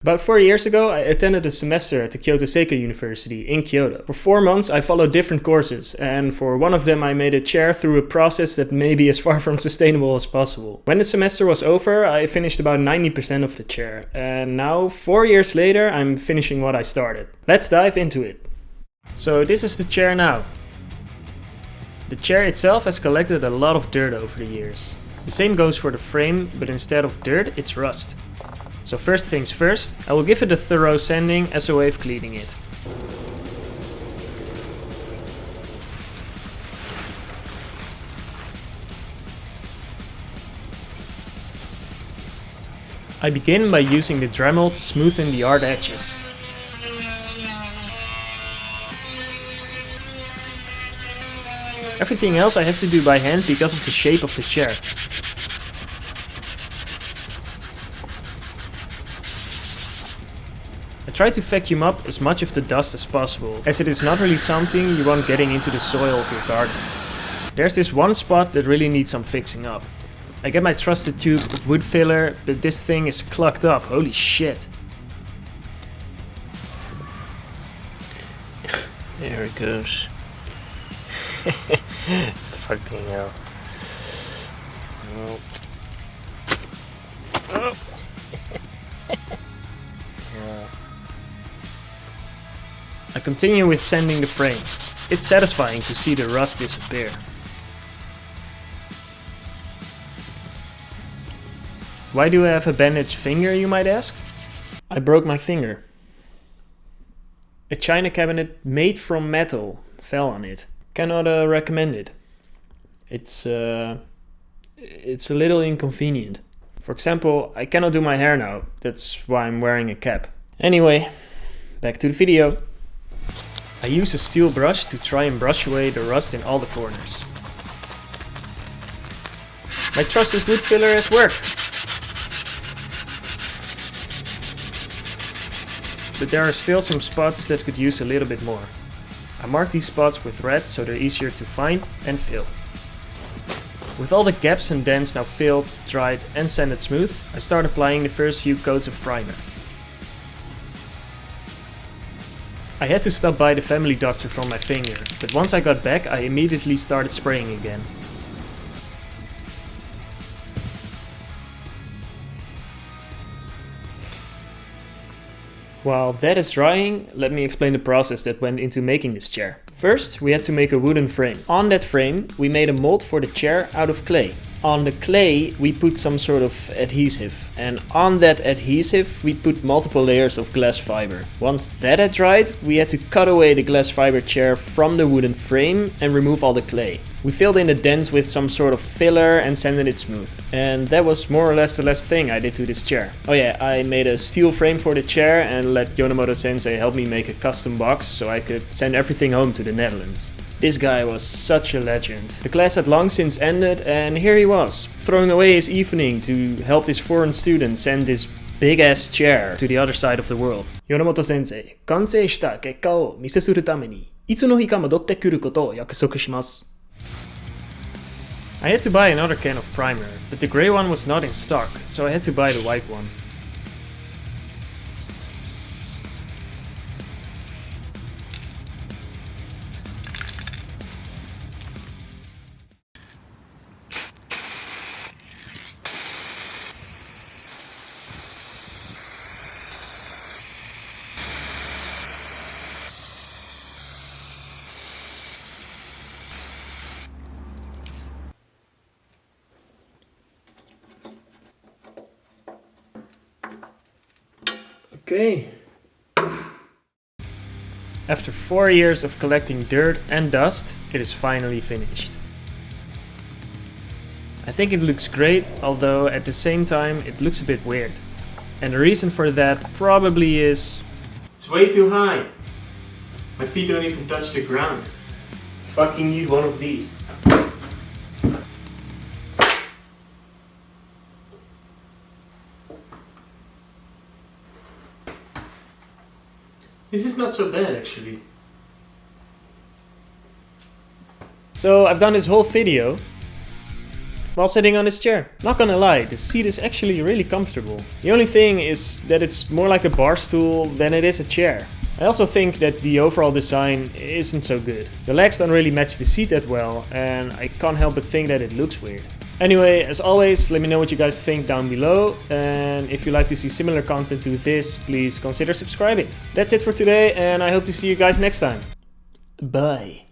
About 4 years ago, I attended a semester at the Kyoto Seika University in Kyoto. For 4 months, I followed different courses, and for one of them I made a chair through a process that may be as far from sustainable as possible. When the semester was over, I finished about 90% of the chair, and now, 4 years later, I'm finishing what I started. Let's dive into it. So this is the chair now. The chair itself has collected a lot of dirt over the years. The same goes for the frame, but instead of dirt, it's rust. So first things first, I will give it a thorough sanding as a way of cleaning it. I begin by using the Dremel to smoothen the hard edges. Everything else I have to do by hand because of the shape of the chair. I try to vacuum up as much of the dust as possible, as it is not really something you want getting into the soil of your garden. There's this one spot that really needs some fixing up. I get my trusted tube of wood filler, but this thing is clogged up, holy shit. There it goes. Fucking hell. Oh. Oh. Yeah. I continue with sanding the frame. It's satisfying to see the rust disappear. Why do I have a bandaged finger, you might ask? I broke my finger. A china cabinet made from metal fell on it. Cannot recommend it. It's a little inconvenient. For example, I cannot do my hair now. That's why I'm wearing a cap. Anyway, back to the video. I use a steel brush to try and brush away the rust in all the corners. My trusted wood filler has worked. But there are still some spots that could use a little bit more. I mark these spots with red so they're easier to find and fill. With all the gaps and dents now filled, dried and sanded smooth, I start applying the first few coats of primer. I had to stop by the family doctor for my finger, but once I got back I immediately started spraying again. While that is drying, let me explain the process that went into making this chair. First, we had to make a wooden frame. On that frame, we made a mold for the chair out of clay. On the clay, we put some sort of adhesive. And on that adhesive, we put multiple layers of glass fiber. Once that had dried, we had to cut away the glass fiber chair from the wooden frame and remove all the clay. We filled in the dents with some sort of filler and sanded it smooth. And that was more or less the last thing I did to this chair. Oh yeah, I made a steel frame for the chair and let Yonemoto sensei help me make a custom box so I could send everything home to the Netherlands. This guy was such a legend. The class had long since ended and here he was, throwing away his evening to help this foreign student send this big ass chair to the other side of the world. Yonemoto sensei, 完成した結果を見せするためにいつの日か戻ってくることを約束します。I had to buy another can of primer, but the grey one was not in stock, so I had to buy the white one. Okay. After 4 years of collecting dirt and dust, it is finally finished. I think it looks great, although at the same time it looks a bit weird. And the reason for that probably is... it's way too high. My feet don't even touch the ground. I fucking need one of these. This is not so bad actually. So I've done this whole video. while sitting on this chair. Not gonna lie, the seat is actually really comfortable. The only thing is that it's more like a bar stool than it is a chair. I also think that the overall design isn't so good. The legs don't really match the seat that well, and I can't help but think that it looks weird. Anyway, as always, let me know what you guys think down below, and if you'd like to see similar content to this, please consider subscribing. That's it for today, and I hope to see you guys next time. Bye.